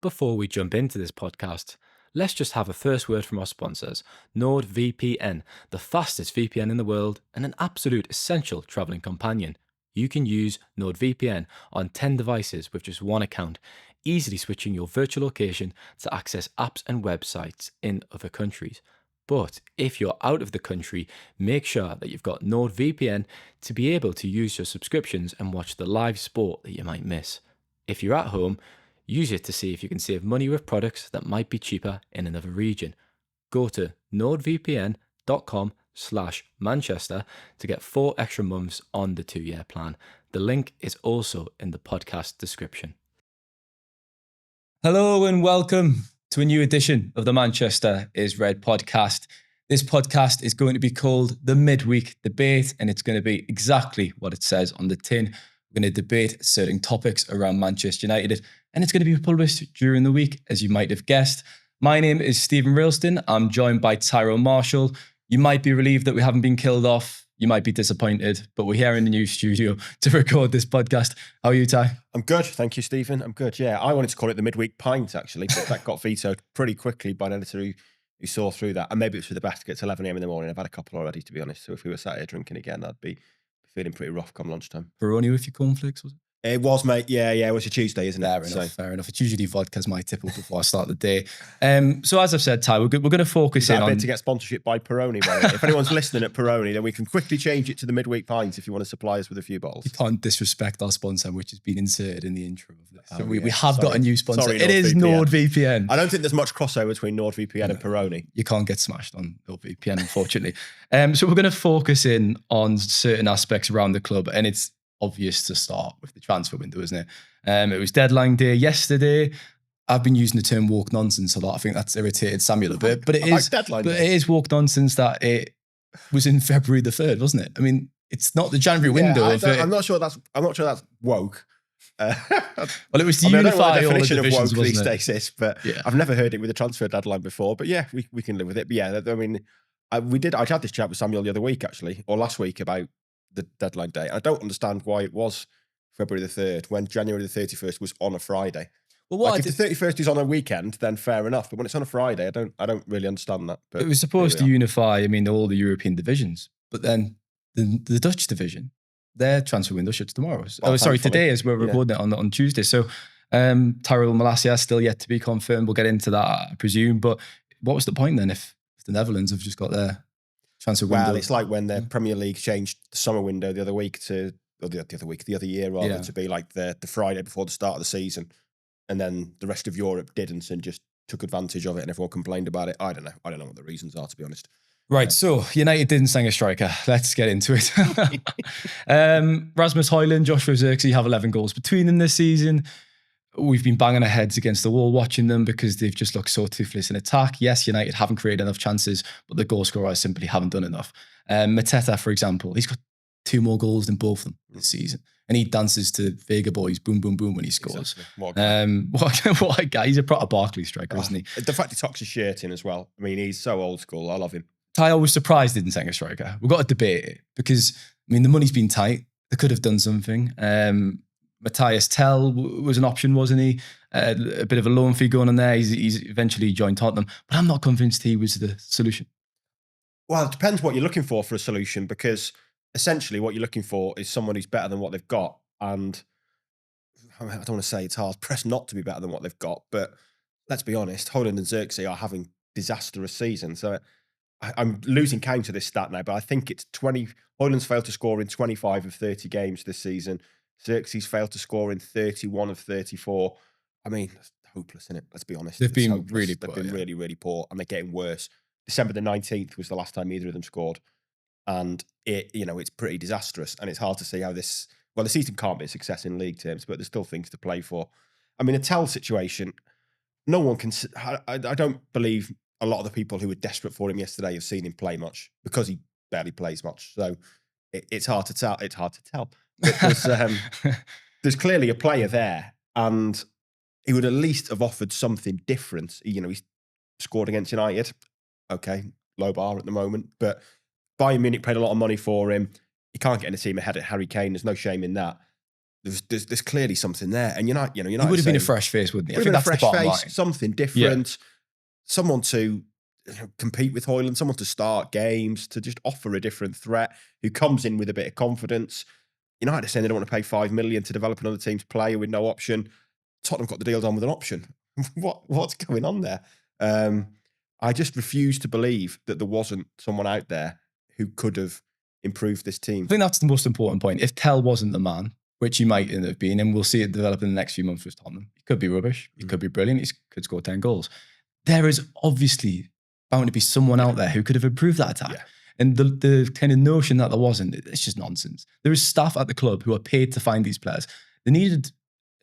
Before we jump into this podcast, let's just have a first word from our sponsors, NordVPN, the fastest VPN in the world and an absolute essential travelling companion. You can use NordVPN on 10 devices with just one account, easily switching your virtual location to access apps and websites in other countries. But if you're out of the country, make sure that you've got NordVPN to be able to use your subscriptions and watch the live sport that you might miss. If you're at home, use it to see if you can save money with products that might be cheaper in another region. Go to nordvpn.com/Manchester to get 4 extra months on the 2-year plan. The link is also in the podcast description. Hello and welcome to a new edition of the Manchester is Red podcast. This podcast is going to be called the Midweek Debate, and it's going to be exactly what it says on the tin. We're going to debate certain topics around Manchester United, and it's going to be published during the week, as you might have guessed. My name is Steven Railston. I'm joined by Tyrone Marshall. You might be relieved that we haven't been killed off. You might be disappointed, but we're here in the new studio to record this podcast. How are you, Ty? I'm good. Thank you, Stephen. I'm good. Yeah, I wanted to call it the Midweek Pint, actually, but that got vetoed pretty quickly by an editor who saw through that. And maybe it's for the best to get to 11 a.m. in the morning. I've had a couple already, to be honest. So if we were sat here drinking again, I'd be feeling pretty rough come lunchtime. Peroni with your cornflakes, was it? It was, mate. Yeah. It was a Tuesday, isn't it? Fair enough. It's usually vodka's my tipple before I start the day. So as I've said, Ty, we're going to focus in on... to get sponsorship by Peroni, by the way. If anyone's listening at Peroni, then we can quickly change it to the Midweek Pint if you want to supply us with a few bottles. You can't disrespect our sponsor, which has been inserted in the intro of this. So we have got a new sponsor. It is NordVPN. I don't think there's much crossover between NordVPN and Peroni. You can't get smashed on NordVPN, unfortunately. So we're going to focus in on certain aspects around the club, and it's obvious to start with the transfer window, isn't it? It was deadline day yesterday. I've been using the term woke nonsense a lot. I think that's irritated Samuel a bit, but it is woke nonsense that it was in February the 3rd, wasn't it? I mean, it's not the January window. I'm not sure that's woke. Well, it was to unify all the divisions, of woke these wasn't days is, but yeah. I've never heard it with a transfer deadline before. But yeah, we can live with it. But yeah, I mean, I had this chat with Samuel the other week, actually, or last week, about the deadline day. I don't understand why it was February the 3rd when January the 31st was on a Friday. Well, if the 31st is on a weekend, then fair enough. But when it's on a Friday, I don't really understand that. But it was supposed to unify, I mean, all the European divisions. But then the Dutch division, their transfer window shuts tomorrow. Today as we're recording it on Tuesday. So Tyrone Marshall still yet to be confirmed. We'll get into that, I presume. But what was the point then if the Netherlands have just got their transfer window? Well, it's like when the Premier League changed the summer window the other year to be like the Friday before the start of the season, and then the rest of Europe didn't and just took advantage of it, and everyone complained about it. I don't know what the reasons are, to be honest. Right, so United didn't sign a striker. Let's get into it. Rasmus Højlund, Joshua Zirkzee have 11 goals between them this season. We've been banging our heads against the wall watching them because they've just looked so toothless in attack. Yes, United haven't created enough chances, but the goal scorers simply haven't done enough. Mateta, for example, he's got 2 more goals than both of them this season. And he dances to Vega Boys, boom, boom, boom, when he scores. Exactly. What a guy. He's a proper Barclays striker, isn't he? The fact he tucks his shirt in as well. I mean, he's so old school. I love him. I was surprised they didn't sign a striker. We've got to debate it because, I mean, the money's been tight. They could have done something. Matthias Tell was an option, wasn't he? A bit of a loan fee going on there. He's eventually joined Tottenham, but I'm not convinced he was the solution. Well, it depends what you're looking for a solution, because essentially what you're looking for is someone who's better than what they've got. And I don't want to say it's hard pressed not to be better than what they've got, but let's be honest, Højlund and Zirkzee are having disastrous seasons. So I'm losing count of this stat now, but I think it's 20. Højlund's failed to score in 25 of 30 games this season. Zirkzee's failed to score in 31 of 34. I mean, that's hopeless, isn't it? Let's be honest. They've been really poor. They've been really, really poor, and they're getting worse. December the 19th was the last time either of them scored. And it's pretty disastrous. And it's hard to see how the season can't be a success in league terms, but there's still things to play for. I mean, a Tell situation, no one can, I don't believe a lot of the people who were desperate for him yesterday have seen him play much, because he barely plays much. So it's hard to tell. It's hard to tell. But there's clearly a player there, and he would at least have offered something different. He's scored against United. Okay, low bar at the moment, but Bayern Munich paid a lot of money for him. He can't get in the team ahead of Harry Kane. There's no shame in that. there's clearly something there. And United, He would have been a fresh face, wouldn't he? I think that's the bottom line. Something different, someone to compete with Højlund, someone to start games, to just offer a different threat, who comes in with a bit of confidence. United are saying they don't want to pay $5 million to develop another team's player with no option. Tottenham got the deal done with an option. What's going on there? I just refuse to believe that there wasn't someone out there who could have improved this team. I think that's the most important point. If Tell wasn't the man, which he might end up being, and we'll see it develop in the next few months with Tottenham, he could be rubbish. He could be brilliant. He could score 10 goals. There is obviously bound to be someone out there who could have improved that attack. Yeah. And the kind of notion that there wasn't, it's just nonsense. There is staff at the club who are paid to find these players. They needed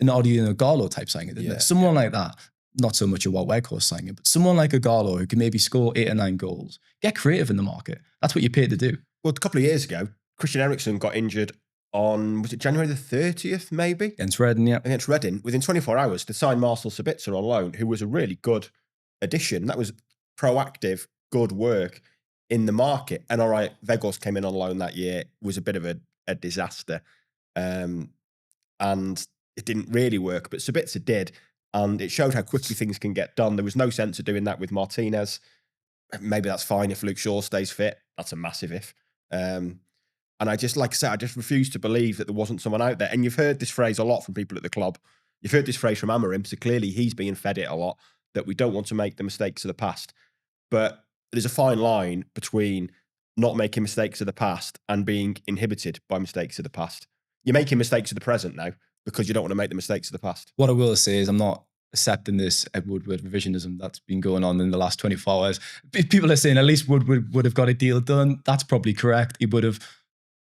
an Odion Ighalo type signing, didn't they? Someone like that. Not so much a Wout Weghorst signing, but someone like Ighalo who can maybe score 8 or 9 goals. Get creative in the market. That's what you're paid to do. Well, a couple of years ago, Christian Eriksen got injured on, was it January the 30th, maybe? Against Reading, yeah. Against Reading. Within 24 hours, they signed Marcel Sabitzer on loan, who was a really good addition. That was proactive, good work in the market. And all right, Weghorst came in on loan that year, was a bit of a disaster. And it didn't really work, but Sabitzer did. And it showed how quickly things can get done. There was no sense of doing that with Martinez. Maybe that's fine if Luke Shaw stays fit. That's a massive if. And I just, like I said, I just refuse to believe that there wasn't someone out there. And you've heard this phrase a lot from people at the club. You've heard this phrase from Amorim, so clearly he's being fed it a lot, that we don't want to make the mistakes of the past. But there's a fine line between not making mistakes of the past and being inhibited by mistakes of the past. You're making mistakes of the present now because you don't want to make the mistakes of the past. What I will say is I'm not accepting this Ed Woodward revisionism that's been going on in the last 24 hours. People are saying at least Woodward would have got a deal done. That's probably correct. He would have.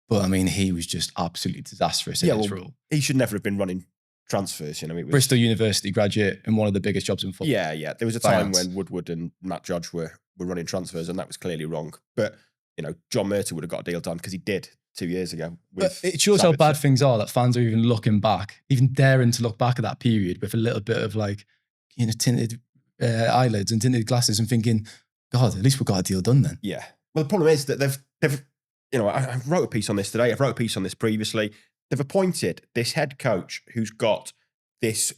But I mean, he was just absolutely disastrous in his role. He should never have been running transfers. You know, it was Bristol University graduate and one of the biggest jobs in football. Yeah. There was a time when Woodward and Matt Judge were running transfers, and that was clearly wrong. But you know, John Murta would have got a deal done because he did 2 years ago. But it shows how bad things are that fans are even looking back, even daring to look back at that period with a little bit of tinted eyelids and tinted glasses and thinking, God, at least we got a deal done then. Yeah. Well, the problem is that they've you know, I wrote a piece on this today. I've wrote a piece on this previously. They've appointed this head coach who's got this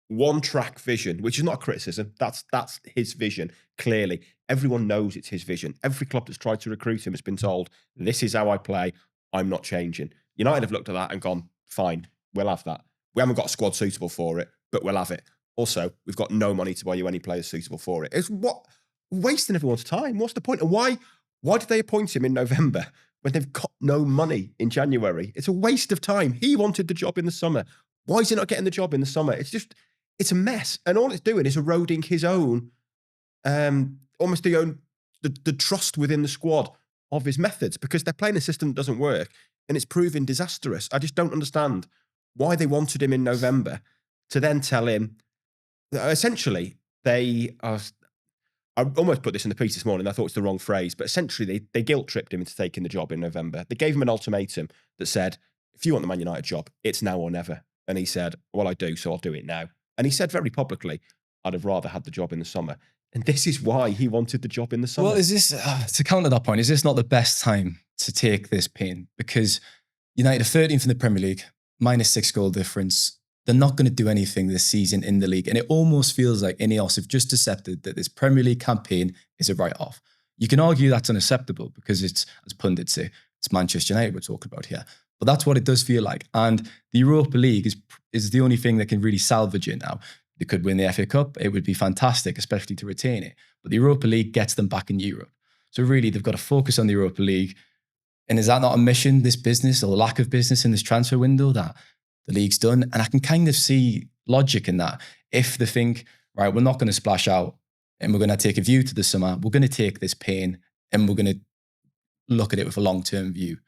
one-track vision, which is not a criticism. That's his vision, clearly. Everyone knows it's his vision. Every club that's tried to recruit him has been told, this is how I play. I'm not changing. United have looked at that and gone, fine, we'll have that. We haven't got a squad suitable for it, but we'll have it. Also, we've got no money to buy you any players suitable for it. It's wasting everyone's time. What's the point? And why did they appoint him in November when they've got no money in January? It's a waste of time. He wanted the job in the summer. Why is he not getting the job in the summer? It's a mess. And all it's doing is eroding his own, almost the trust within the squad of his methods, because they're playing a system that doesn't work and it's proving disastrous. I just don't understand why they wanted him in November to then tell him that essentially I almost put this in the piece this morning. I thought it's the wrong phrase, but essentially they guilt-tripped him into taking the job in November. They gave him an ultimatum that said, if you want the Man United job, it's now or never. And he said, well, I do, so I'll do it now. And he said very publicly, I'd have rather had the job in the summer. And this is why he wanted the job in the summer. Well, is this, to counter that point, is this not the best time to take this pain? Because United are 13th in the Premier League, -6 goal difference. They're not going to do anything this season in the league. And it almost feels like Ineos have just accepted that this Premier League campaign is a write-off. You can argue that's unacceptable because it's, as pundits say, it's Manchester United we're talking about here. But that's what it does feel like. And the Europa League is the only thing that can really salvage it now. They could win the FA Cup. It would be fantastic, especially to retain it. But the Europa League gets them back in Europe. So really, they've got to focus on the Europa League. And is that not a mission, this business, or lack of business in this transfer window, that the league's done? And I can kind of see logic in that. If they think, right, we're not going to splash out and we're going to take a view to the summer, we're going to take this pain and we're going to look at it with a long-term view.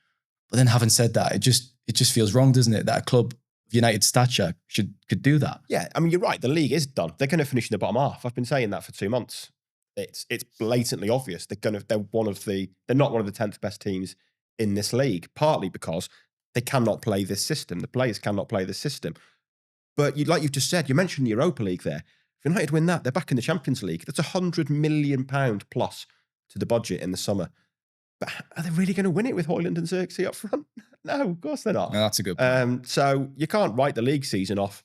But then having said that, it just feels wrong, doesn't it, that a club of United stature could do that? Yeah, I mean, you're right. The league is done. They're going to finish in the bottom half. I've been saying that for 2 months. It's blatantly obvious. They're not one of the 10th best teams in this league, partly because they cannot play this system. The players cannot play this system. But like you've just said, you mentioned the Europa League there. If United win that, they're back in the Champions League. That's £100 million plus to the budget in the summer. But are they really going to win it with Højlund and Xerxes up front? No, of course they're not. No, that's a good point. So you can't write the league season off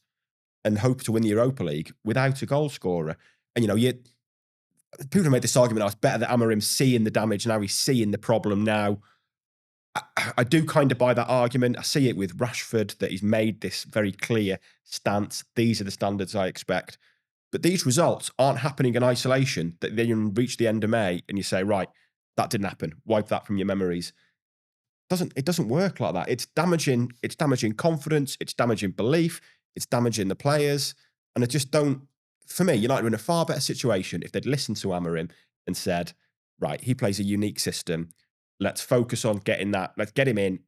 and hope to win the Europa League without a goal scorer. And, people have made this argument, it's better that Amorim's seeing the damage now, he's seeing the problem now. I do kind of buy that argument. I see it with Rashford, that he's made this very clear stance. These are the standards I expect. But these results aren't happening in isolation, that then you reach the end of May and you say, right, that didn't happen. Wipe that from your memories. It doesn't work like that. It's damaging confidence, it's damaging belief, it's damaging the players. And I just don't, for me, United are in a far better situation if they'd listened to Amorim and said, right, he plays a unique system. Let's focus on getting that. Let's get him in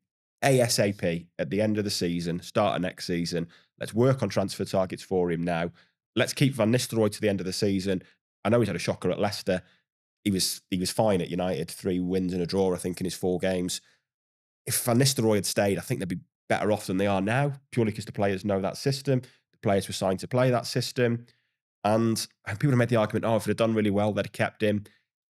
ASAP at the end of the season, start of next season. Let's work on transfer targets for him now. Let's keep Van Nistelrooy to the end of the season. I know he's had a shocker at Leicester. He was fine at United, 3 wins and a draw, I think, in his 4 games. If Van Nistelrooy had stayed, I think they'd be better off than they are now, purely because the players know that system. The players were signed to play that system. And people have made the argument, if they'd done really well, they'd have kept him.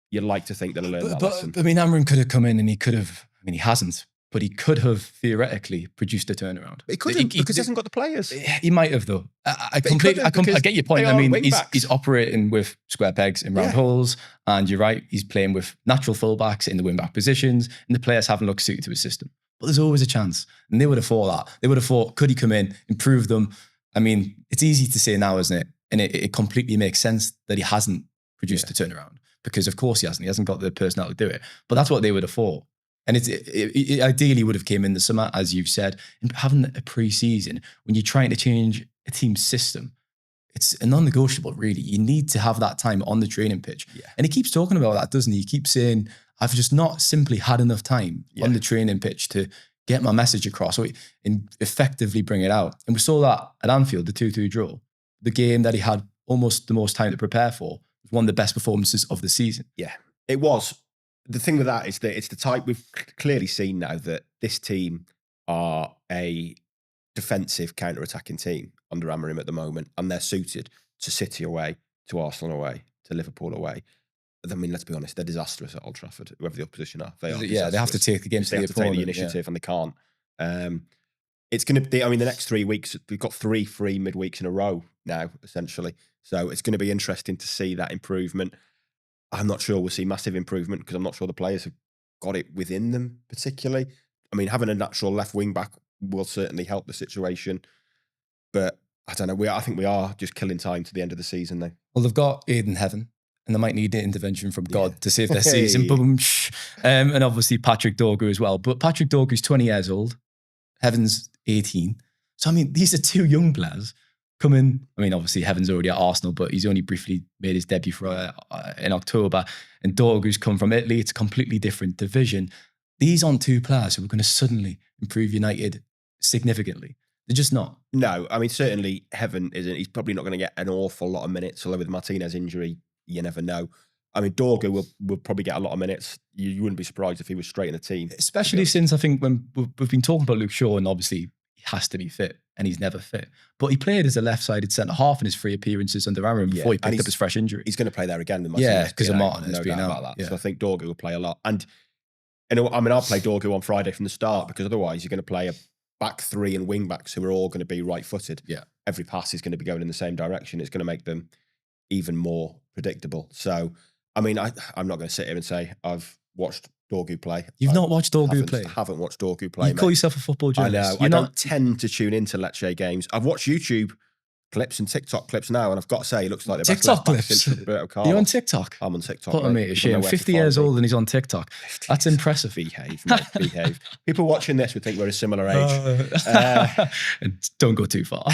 You'd like to think they'll learn that lesson. I mean, Amorim could have come in and he hasn't, but he could have theoretically produced a turnaround. He could have, because he hasn't got the players. He might have, though. I get your point. I mean, he's operating with square pegs in round holes, and you're right, he's playing with natural fullbacks in the wing-back positions, and the players haven't looked suited to his system. But there's always a chance, and they would have thought that. They would have thought, could he come in, improve them? I mean, it's easy to say now, isn't it? And it completely makes sense that he hasn't produced a turnaround, because of course he hasn't. He hasn't got the personnel to do it. But that's what they would have thought. And it ideally would have came in the summer, as you've said, and having a pre-season when you're trying to change a team's system. It's a non-negotiable, really. You need to have that time on the training pitch. Yeah. And he keeps talking about that, doesn't he? He keeps saying, I've just not simply had enough time on the training pitch to get my message across and effectively bring it out. And we saw that at Anfield, the 2-2 draw. The game that he had almost the most time to prepare for was one of the best performances of the season. Yeah, it was. The thing with that is that it's the type we've clearly seen now that this team are a defensive counter-attacking team under Amorim at the moment, and they're suited to City away, to Arsenal away, to Liverpool away. I mean, let's be honest, they're disastrous at Old Trafford, whoever the opposition are. They are disastrous. They have to take the game to the opponent. They have to take the initiative, and they can't. It's going to be, the next 3 weeks, we've got 3 free midweeks in a row now, essentially. So it's going to be interesting to see that improvement. I'm not sure we'll see massive improvement because I'm not sure the players have got it within them particularly. I mean, having a natural left wing back will certainly help the situation. But I don't know. I think we are just killing time to the end of the season now. Well, they've got Aidan Heaven, and they might need an intervention from God to save their season. Boom. And obviously Patrick Dorgu as well. But Patrick Dorgu's 20 years old. Heaven's 18. So, I mean, these are 2 young players coming. I mean, obviously Heaven's already at Arsenal, but he's only briefly made his debut in October. And Dorgu's come from Italy. It's a completely different division. These aren't 2 players who are going to suddenly improve United significantly. They're just not. No, I mean, certainly Heaven isn't. He's probably not going to get an awful lot of minutes, although with Martinez injury, you never know. I mean, Dorgu will probably get a lot of minutes. You wouldn't be surprised if he was straight in the team. Especially since I think when we've been talking about Luke Shaw, and obviously he has to be fit, and he's never fit. But he played as a left-sided centre-half in his 3 appearances under Amorim before he picked up his fresh injury. He's going to play there again with Martinez. Yeah, because of Martinez being out. About that. Yeah. So I think Dorgu will play a lot. And I mean, I'll play Dorgu on Friday from the start, because otherwise you're going to play a back 3 and wing-backs who are all going to be right-footed. Yeah. Every pass is going to be going in the same direction. It's going to make them even more predictable. So, I mean, I'm not going to sit here and say I've watched Dorgu play. You've not watched Dorgu play? I haven't watched Dorgu play. You call yourself a football journalist. I know. I don't tend to tune into Lecce games. I've watched YouTube clips and TikTok clips now, and I've got to say, he looks like the best left back since Roberto Carlos. You're on TikTok? I'm on TikTok. Put me to shame. 50 years old and he's on TikTok. That's impressive. Behave, mate, behave. People watching this would think we're a similar age. Don't go too far.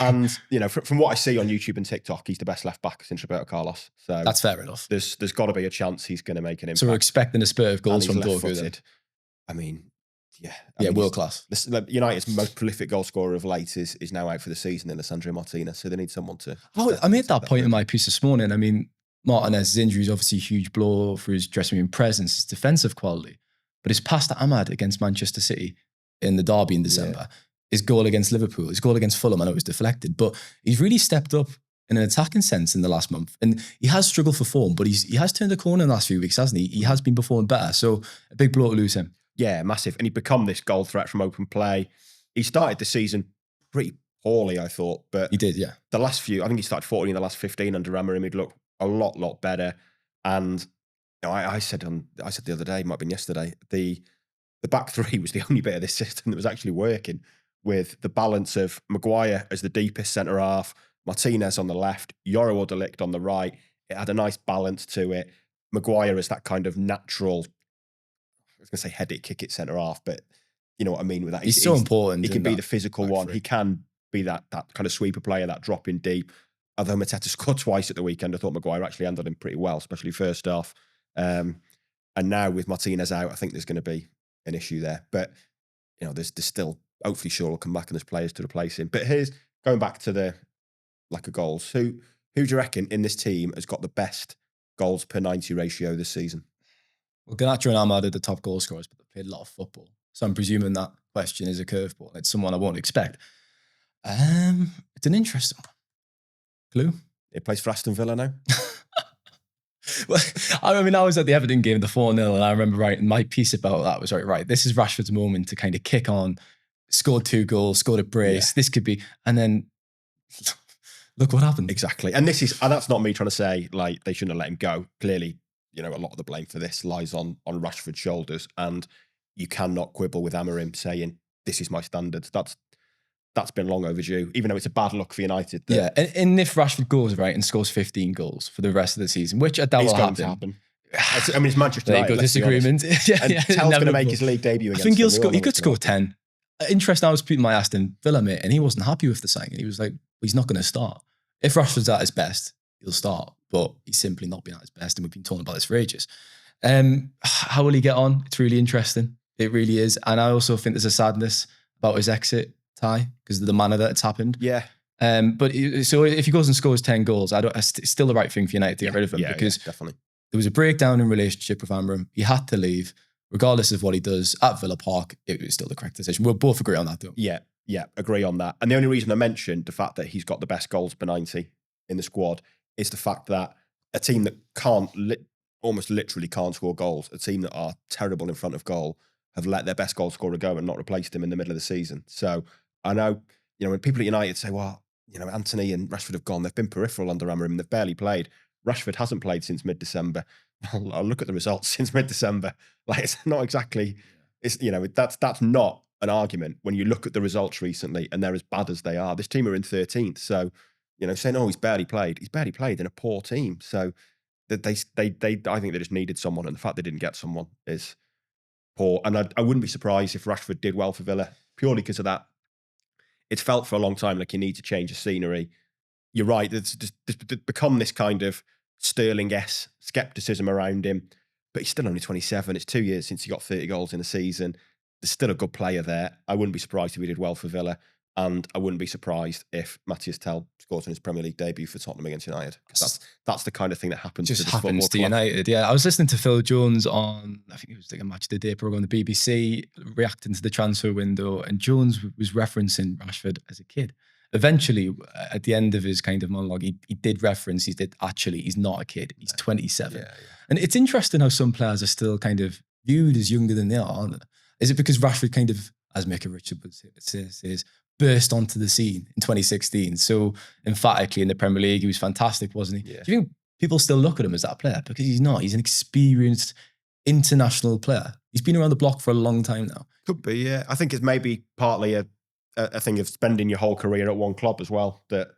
And, from what I see on YouTube and TikTok, he's the best left back since Roberto Carlos. So that's fair enough. There's got to be a chance he's going to make an impact. So we're expecting a spurt of goals from Dorgu then. I mean, world class. United's most prolific goal scorer of late is now out for the season in Alessandro Martinez, so they need someone to... I made that point in my piece this morning. I mean, Martinez's injury is obviously a huge blow for his dressing room presence, his defensive quality, but his pass to Ahmad against Manchester City in the derby in December, his goal against Liverpool, his goal against Fulham, I know it was deflected, but he's really stepped up in an attacking sense in the last month. And he has struggled for form, but he has turned a corner in the last few weeks, hasn't he? He has been performing better. So a big blow to lose him. Yeah, massive. And he'd become this goal threat from open play. He started the season pretty poorly, I thought. But He did, yeah. the last few, I think he started 40 in the last 15 under Amorim. He'd looked a lot better. And you know, I said the other day, it might have been yesterday, the back three was the only bit of this system that was actually working, with the balance of Maguire as the deepest centre half, Martinez on the left, Yoro or Delict on the right. It had a nice balance to it. Maguire as that kind of natural, I was going to say head it, kick it centre half, but you know what I mean with that. He's so important. He can be the physical one. Three. He can be that kind of sweeper player, that drop in deep. Although Mateta scored twice at the weekend, I thought Maguire actually handled him pretty well, especially first half. And now with Martinez out, I think there's going to be an issue there. But you know, there's still, hopefully Shaw will come back and there's players to replace him. But here's going back to the lack of goals. Who do you reckon in this team has got the best goals per 90 ratio this season? Well, Garnacho and Ahmad are the top goal scorers, but they've played a lot of football. So I'm presuming that question is a curveball. It's someone I won't expect. It's an interesting one. Clue? It plays for Aston Villa now. Well, I mean, I was at the Everton game, the 4-0, and I remember writing my piece about that was right, this is Rashford's moment to kind of kick on, scored 2 goals, scored a brace. Yeah. This could be, and then look what happened. Exactly. And that's not me trying to say like they shouldn't have let him go. Clearly, you know, a lot of the blame for this lies on Rashford's shoulders, and you cannot quibble with Amorim saying this is my standards. That's been long overdue, even though it's a bad look for United. Yeah, and if Rashford goes right and scores 15 goals for the rest of the season, which I doubt will happen. I mean, it's Manchester United. There you go, disagreement. Tell's going to make his league debut against I think he could score 10. Interesting, I was speaking to my Aston Villa mate, and he wasn't happy with the signing. He was like, he's not going to start. If Rashford's at his best, he'll start, but he's simply not been at his best, and we've been talking about this for ages. How will he get on? It's really interesting. It really is. And I also think there's a sadness about his exit, Ty, because of the manner that it's happened. Yeah. But so if he goes and scores 10 goals, it's still the right thing for United to get rid of him, because definitely. There was a breakdown in relationship with Amorim. He had to leave, regardless of what he does at Villa Park. It was still the correct decision. We'll both agree on that, don't we? Yeah, agree on that. And the only reason I mentioned the fact that he's got the best goals per 90 in the squad is the fact that a team that almost literally can't score goals, a team that are terrible in front of goal, have let their best goal scorer go and not replaced him in the middle of the season. So I know, you know, when people at United say, well, you know, Anthony and Rashford have gone, they've been peripheral under Amorim, they've barely played. Rashford hasn't played since mid-December. I'll look at the results since mid-December. Like, it's not exactly, it's, you know, that's not an argument when you look at the results recently and they're as bad as they are. This team are in 13th. So, you know, saying, oh, he's barely played in a poor team. So that I think they just needed someone, and the fact they didn't get someone is poor. And I wouldn't be surprised if Rashford did well for Villa, purely because of that. It's felt for a long time like you need to change the scenery. You're right. There's become this kind of Sterling-esque scepticism around him, but he's still only 27. It's 2 years since he got 30 goals in a season. There's still a good player there. I wouldn't be surprised if he did well for Villa, and I wouldn't be surprised if Matthias Tell scores in his Premier League debut for Tottenham against United. That's the kind of thing that happens. Just happens to United. Yeah, I was listening to Phil Jones on, I think it was like a Match of the Day program on the BBC, reacting to the transfer window, and Jones was referencing Rashford as a kid. Eventually, at the end of his kind of monologue, he did reference, he's not a kid, he's 27. Yeah. And it's interesting how some players are still kind of viewed as younger than they are, aren't they? Is it because Rashford kind of, as Micah Richard would say, burst onto the scene in 2016? So emphatically in the Premier League, he was fantastic, wasn't he? Yeah. Do you think people still look at him as that player? Because he's not. He's an experienced international player. He's been around the block for a long time now. Could be, yeah. I think it's maybe partly a thing of spending your whole career at one club as well, that,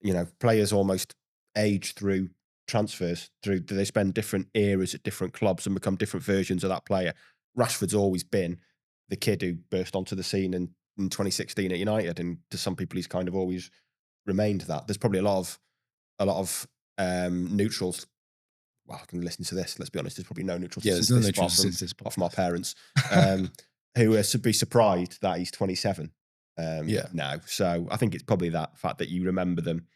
you know, players almost age through transfers, they spend different eras at different clubs and become different versions of that player. Rashford's always been the kid who burst onto the scene in 2016 at United, and to some people he's kind of always remained that. There's probably a lot of neutrals. Well, I can listen to this. Let's be honest. There's probably no neutrals. Yeah, there's no neutrals since this apart from our parents, who should be surprised that he's 27 now. So I think it's probably that fact that you remember them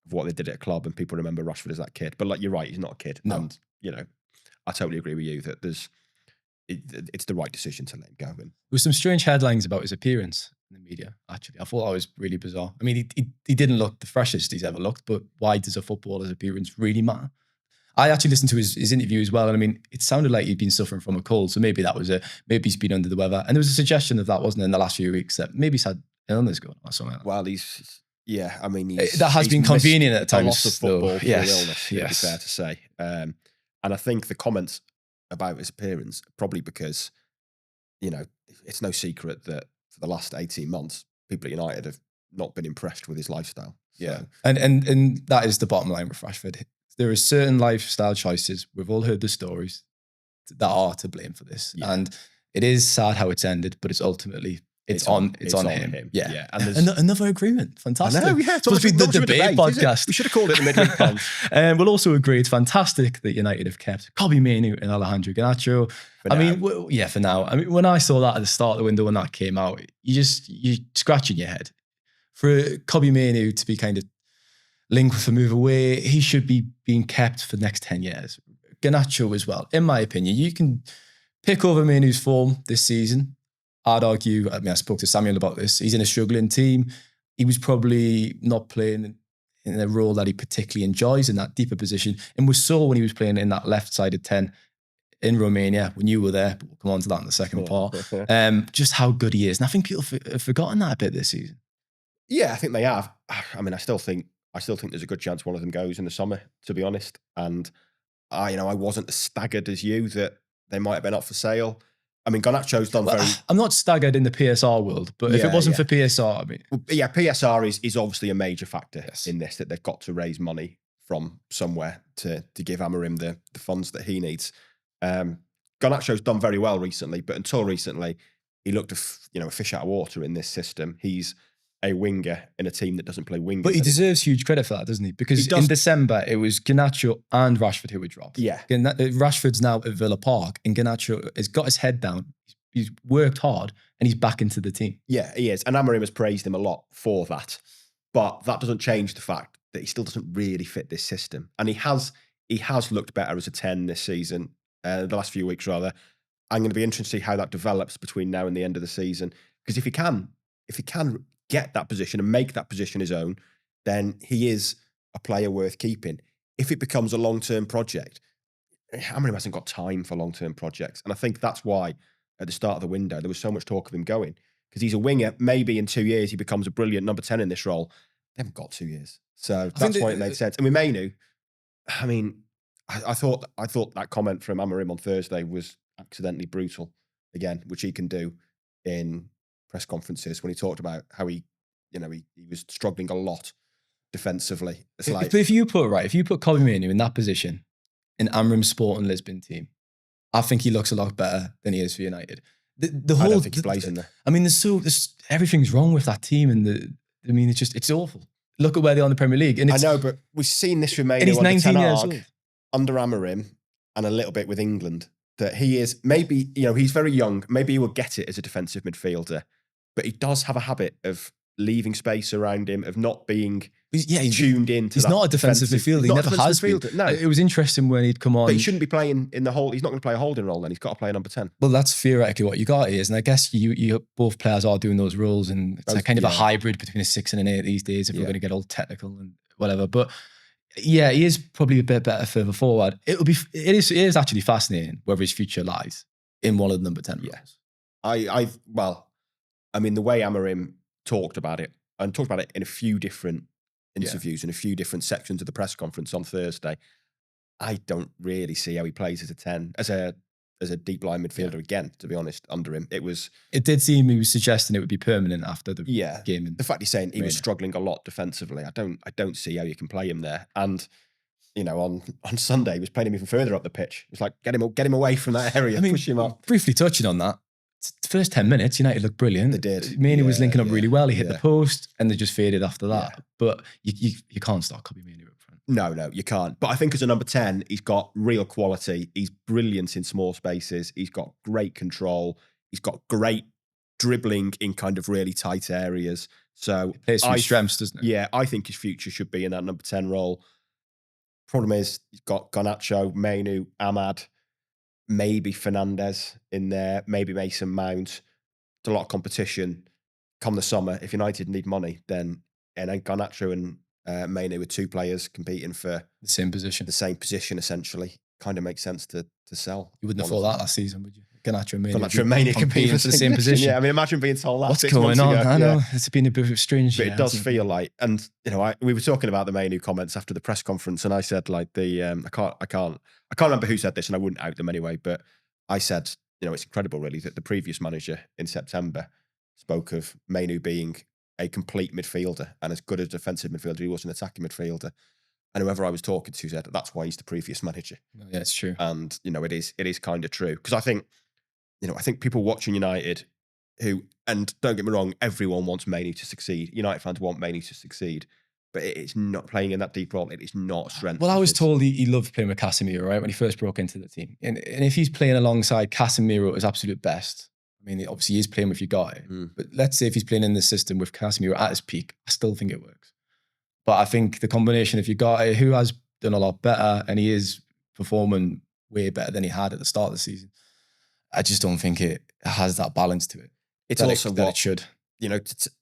of what they did at a club, and people remember Rashford as that kid. But like, you're right, he's not a kid. No. And, you know, I totally agree with you that there's it's the right decision to let him go. And There were some strange headlines about his appearance in the media, actually. I thought that was really bizarre. I mean, he didn't look the freshest he's ever looked, but why does a footballer's appearance really matter? I actually listened to his interview as well, and I mean, it sounded like he'd been suffering from a cold, so maybe that was maybe he's been under the weather. And there was a suggestion of that, wasn't there, in the last few weeks, that maybe he's had illness going on or something like that. Well, I mean, that has been convenient at times. A lot of football through illness, yes. to be fair to say. And I think the comments about his appearance, probably because, it's no secret that for the last 18 months, people at United have not been impressed with his lifestyle. Yeah. And that is the bottom line with Rashford. There are certain lifestyle choices, we've all heard the stories, that are to blame for this. Yeah. And it is sad how it's ended, but it's ultimately, it's on him. Yeah. And another agreement. Fantastic. I know, yeah. It's supposed to be the debate podcast. We should have called it the Midweek Debate. And we'll also agree it's fantastic that United have kept Kobbie Mainoo and Alejandro Garnacho. For now. I mean, when I saw that at the start of the window when that came out, you're scratching your head. For Kobbie Mainoo to be kind of linked with a move away, he should be being kept for the next 10 years. Garnacho as well. In my opinion, you can pick over Mainoo's form this season. I'd argue, I spoke to Samuel about this, he's in a struggling team. He was probably not playing in a role that he particularly enjoys in that deeper position. And we saw when he was playing in that left-sided 10 in Romania, when you were there, but we'll come on to that in the second part, just how good he is. And I think people have forgotten that a bit this season. Yeah, I think they have. I mean, I still think there's a good chance one of them goes in the summer, to be honest. And I wasn't as staggered as you that they might have been up for sale. I mean, Garnacho's done very... I'm not staggered in the PSR world, but if it wasn't for PSR, I mean... PSR is obviously a major factor in this, that they've got to raise money from somewhere to give Amorim the funds that he needs. Garnacho's done very well recently, but until recently, he looked a fish out of water in this system. He's a winger in a team that doesn't play wingers. But he deserves huge credit for that, doesn't he? Because in December, it was Garnacho and Rashford who were dropped. Yeah. Rashford's now at Villa Park, and Garnacho has got his head down. He's worked hard, and he's back into the team. Yeah, he is. And Amorim has praised him a lot for that. But that doesn't change the fact that he still doesn't really fit this system. And he has looked better as a 10 this season, the last few weeks rather. I'm going to be interested to see how that develops between now and the end of the season. Because if he can get that position and make that position his own, then he is a player worth keeping. If it becomes a long-term project, Amorim hasn't got time for long-term projects. And I think that's why at the start of the window, there was so much talk of him going. Because he's a winger. Maybe in 2 years, he becomes a brilliant number 10 in this role. They haven't got 2 years. So that's why it made sense. And with Mainoo, I mean, I thought that comment from Amorim on Thursday was accidentally brutal again, which he can do in press conferences when he talked about how he was struggling a lot defensively. It's like, but if you put Kobbie Mainoo in that position in Amorim's Sporting Lisbon team, I think he looks a lot better than he is for United. I don't think he plays in there. I mean, there's everything's wrong with that team, and it's awful. Look at where they are in the Premier League. And I know, but we've seen this with Mainoo and he's 19 years old. Under Amorim, and a little bit with England, that he is maybe, he's very young. Maybe he will get it as a defensive midfielder, but he does have a habit of leaving space around him, of not being tuned in to He's not a defensive midfielder. He never has been. No. It was interesting when he'd come on. But he shouldn't be playing in the hole. He's not going to play a holding role then. He's got to play a number 10. Well, that's theoretically what you got is. And I guess you both players are doing those roles, and it's kind of a hybrid between a 6 and an 8 these days if we're going to get all technical and whatever. But yeah, he is probably a bit better further forward. It is actually fascinating whether his future lies in one of the number 10 roles. I mean, the way Amorim talked about it in a few different interviews and a few different sections of the press conference on Thursday, I don't really see how he plays as a 10, as a deep line midfielder again, to be honest, under him. It did seem he was suggesting it would be permanent after the game. The fact he's saying he was struggling a lot defensively, I don't see how you can play him there. And on Sunday, he was playing him even further up the pitch. It's like, get him away from that area, push him up. Briefly touching on that, the first 10 minutes, United looked brilliant. They did. Mainoo was linking up really well. He hit the post, and they just faded after that. Yeah. But you can't start Kobbie Mainoo up front. No, you can't. But I think as a number 10, he's got real quality. He's brilliant in small spaces. He's got great control. He's got great dribbling in kind of really tight areas. So it plays from strengths, doesn't it? Yeah, I think his future should be in that number 10 role. Problem is, he's got Garnacho, Mainoo, Amad. maybe Fernandes in there, maybe Mason Mount. It's a lot of competition. Come the summer, if United need money, then Garnacho and Mainoo are two players competing for The same position. the same position, essentially. Kind of makes sense to sell. You wouldn't have thought that last season, would you? Garnacho and Mainoo Garnacho and Mainoo competing for the same position. Yeah, I mean, imagine being told that What's 6 going months on? ago. I know. Yeah. It's been a bit of a strange But year, it does hasn't feel like, and we were talking about the Mainoo comments after the press conference, and I said like I can't remember who said this, and I wouldn't out them anyway. But I said, it's incredible really that the previous manager in September spoke of Mainoo being a complete midfielder and as good a defensive midfielder he was an attacking midfielder. And whoever I was talking to said that's why he's the previous manager. Yeah, it's true. And it is kind of true because I think people watching United who, and don't get me wrong, everyone wants Mainoo to succeed. United fans want Mainoo to succeed, but it's not playing in that deep role. It is not a strength. Well, I was told he loved playing with Casemiro, right, when he first broke into the team. And if he's playing alongside Casemiro at his absolute best, I mean, obviously he's playing with Ugarte, but let's say if he's playing in the system with Casemiro at his peak, I still think it works. But I think the combination of Ugarte, who has done a lot better, and he is performing way better than he had at the start of the season, I just don't think it has that balance to it. It's also what it should.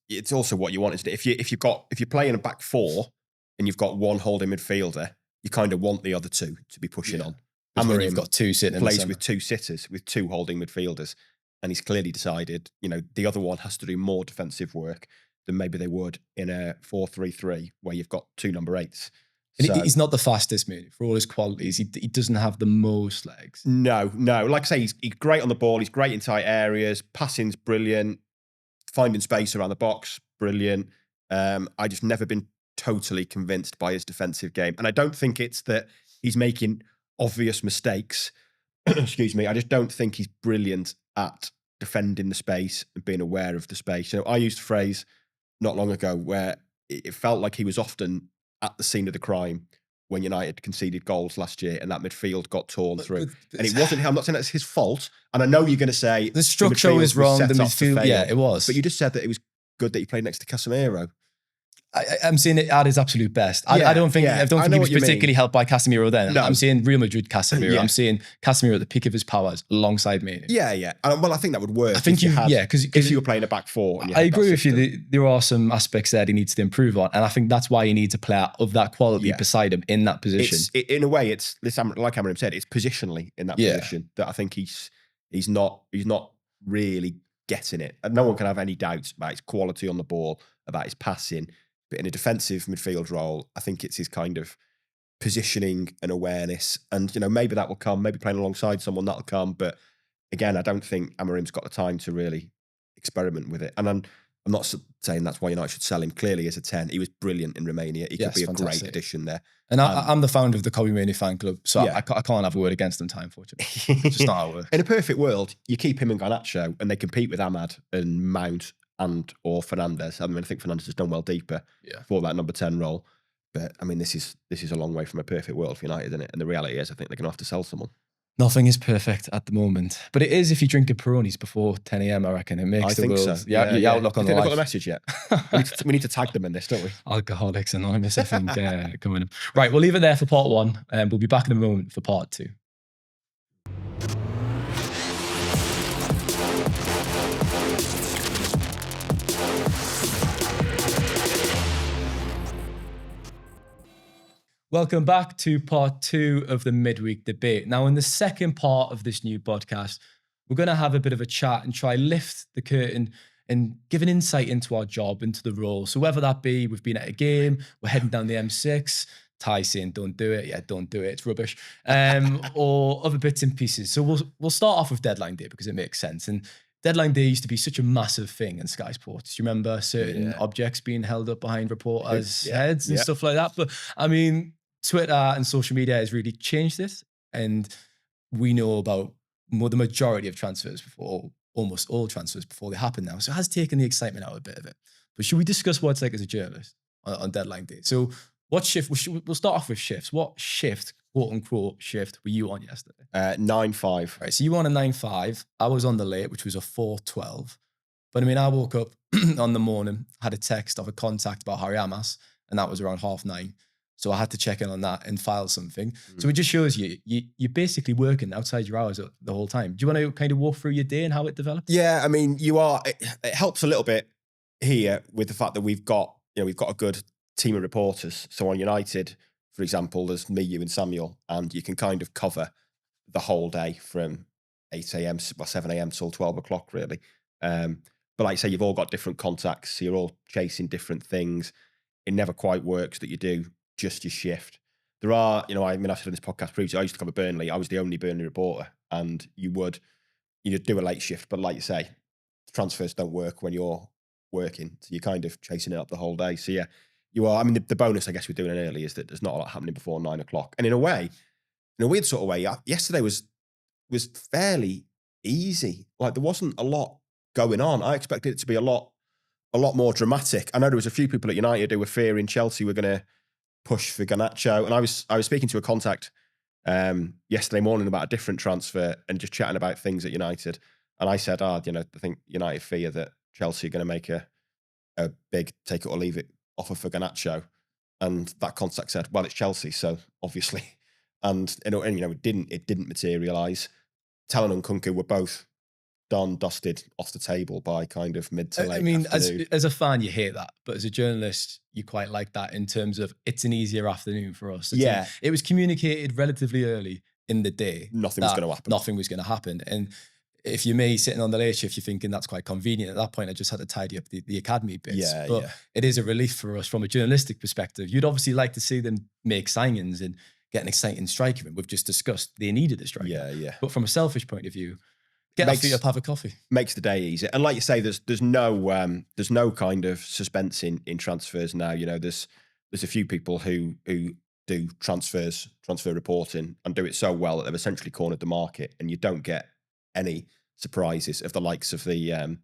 It's also what you want, isn't it? If you're playing a back four and you've got one holding midfielder, you kind of want the other two to be pushing on. And when you've got two sitting in the plays centre. with two sitters, with two holding midfielders, and he's clearly decided, the other one has to do more defensive work than maybe they would in a 4-3-3 where you've got two number 8s. So, he's not the fastest, mate. For all his qualities, he doesn't have the most legs. No. Like I say, he's great on the ball. He's great in tight areas. Passing's brilliant. Finding space around the box, brilliant. I just never been totally convinced by his defensive game. And I don't think it's that he's making obvious mistakes. Excuse me. I just don't think he's brilliant at defending the space and being aware of the space. I used a phrase not long ago where it felt like he was often at the scene of the crime when United conceded goals last year and that midfield got torn through. And it wasn't him. I'm not saying that's his fault. And I know you're going to say the structure was wrong. The midfield, yeah, it was. But you just said that it was good that he played next to Casemiro. I'm saying it at his absolute best. I don't think he was particularly helped by Casemiro then. No. I'm saying Real Madrid Casemiro. I'm saying Casemiro at the peak of his powers alongside me. Yeah. Well, I think that would work. I think if you were playing a back four. I agree with you. There are some aspects there he needs to improve on, and I think that's why you need a player of that quality beside him in that position. In a way, it's like Amarim said, it's positionally in that position that I think he's not really getting it, and no one can have any doubts about his quality on the ball, about his passing. But in a defensive midfield role, I think it's his kind of positioning and awareness. And, maybe that will come, maybe playing alongside someone that'll come. But again, I don't think Amarim's got the time to really experiment with it. And I'm not saying that's why United should sell him. Clearly, as a 10, he was brilliant in Romania. He could be a great addition there. And I'm the founder of the Kobe Mainoo fan club, so I can't have a word against them, unfortunately. It's just not how it works. In a perfect world, you keep him and Garnacho and they compete with Ahmad and Mount or Fernandes. I mean, I think Fernandes has done well deeper for that number 10 role. But I mean, this is a long way from a perfect world for United, isn't it? And the reality is, I think they're going to have to sell someone. Nothing is perfect at the moment, but it is if you drink the Peronis before 10 a.m. I reckon it makes the world. So. Yeah, outlook on life. They've got the message yet. we need to tag them in this, don't we? Alcoholics Anonymous, I think, coming up. Right, we'll leave it there for part 1, and we'll be back in a moment for part 2. Welcome back to part 2 of the Midweek Debate. Now, in the second part of this new podcast, we're going to have a bit of a chat and try lift the curtain and give an insight into our job, into the role. So whether that be we've been at a game, we're heading down the M6, Ty saying don't do it, don't do it, it's rubbish, or other bits and pieces. So we'll start off with deadline day because it makes sense. And deadline day used to be such a massive thing in Sky Sports. Do you remember certain objects being held up behind reporters' heads and stuff like that? But I mean, Twitter and social media has really changed this, and we know about the majority of transfers before, almost all transfers before they happen now. So it has taken the excitement out a bit of it. But should we discuss what it's like as a journalist on deadline day? So what shift, we'll start off with shifts. What shift, quote unquote, shift were you on yesterday? 9-5. Right, so you were on a 9-5. I was on the late, which was a 4-12. But I mean, I woke up on the morning, had a text of a contact about Harry Amas, and that was around 9:30. So I had to check in on that and file something. Mm. So it just shows you're basically working outside your hours the whole time. Do you want to kind of walk through your day and how it developed? Yeah, I mean, it helps a little bit here with the fact that we've got a good team of reporters. So on United, for example, there's me, you, and Samuel, and you can kind of cover the whole day from 8 a.m. 7 a.m. till 12 o'clock, really. But like I say, you've all got different contacts. So you're all chasing different things. It never quite works that you do just your shift. There are, I mean, I've said in this podcast previously, I used to cover Burnley. I was the only Burnley reporter, and you'd do a late shift. But like you say, transfers don't work when you're working. So you're kind of chasing it up the whole day. So yeah, you are. I mean, the bonus, I guess, we're doing it early is that there's not a lot happening before 9 o'clock. And in a weird sort of way, yesterday was fairly easy. Like there wasn't a lot going on. I expected it to be a lot more dramatic. I know there was a few people at United who were fearing Chelsea were going to push for Garnacho, and I was speaking to a contact yesterday morning about a different transfer and just chatting about things at United. And I said, I think United fear that Chelsea are going to make a big take it or leave it offer for Garnacho. And that contact said, well, it's Chelsea, so obviously. And it didn't materialise. Talon and Kunku were both done, dusted, off the table by kind of mid to late afternoon. As a fan, you hate that, but as a journalist, you quite like that in terms of it's an easier afternoon for us. It was communicated relatively early in the day. Nothing was going to happen. Nothing was going to happen. And if you're me sitting on the late shift, you're thinking that's quite convenient. At that point, I just had to tidy up the academy bits. But it is a relief for us from a journalistic perspective. You'd obviously like to see them make signings and get an exciting striker in. We've just discussed they needed a striker. Yeah. But from a selfish point of view, get our feet up, have a coffee. Makes the day easier. And like you say, there's no kind of suspense in transfers now. There's a few people who do transfer reporting and do it so well that they've essentially cornered the market, and you don't get any surprises of the likes of the